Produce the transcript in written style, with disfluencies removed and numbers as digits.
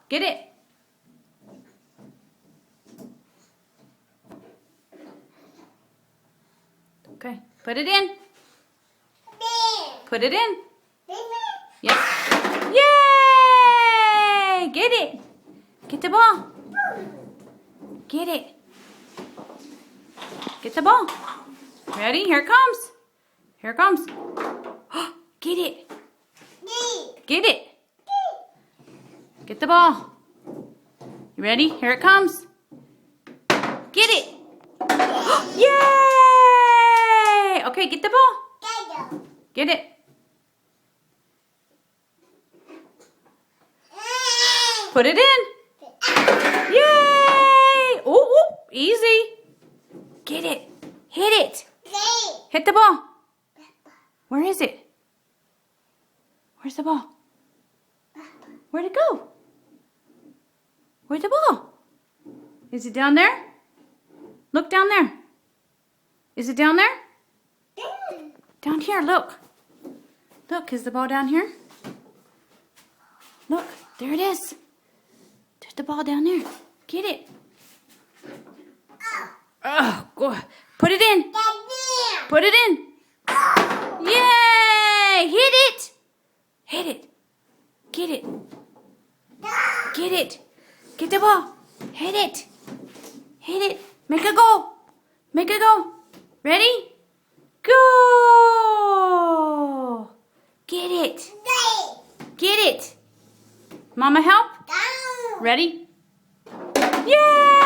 Get it. Okay, put it in. Put it in. Yes. Yay! Get it. Get the ball. Get it. Get the ball. Ready? Here it comes. Here it comes. Get it. Get it. Get the ball. You ready? Here it comes. Get it. Yay! Okay, get the ball. Get it. Put it in. Yay! Oh, easy. Get it. Hit it. Hit the ball. Where is it? Where's the ball? Where'd it go? Where's the ball? Is it down there? Look down there. Is it down there? Down here, look. Look, is the ball down here? Look, there it is. There's the ball down there. Get it. Oh, go. Put it in. Put it in. Yay! Hit it. Hit it. Get it. Get it. Get the ball. Hit it. Hit it. Make a goal. Make a goal. Ready? Go! Get it. Get it. Mama help? Ready? Yay!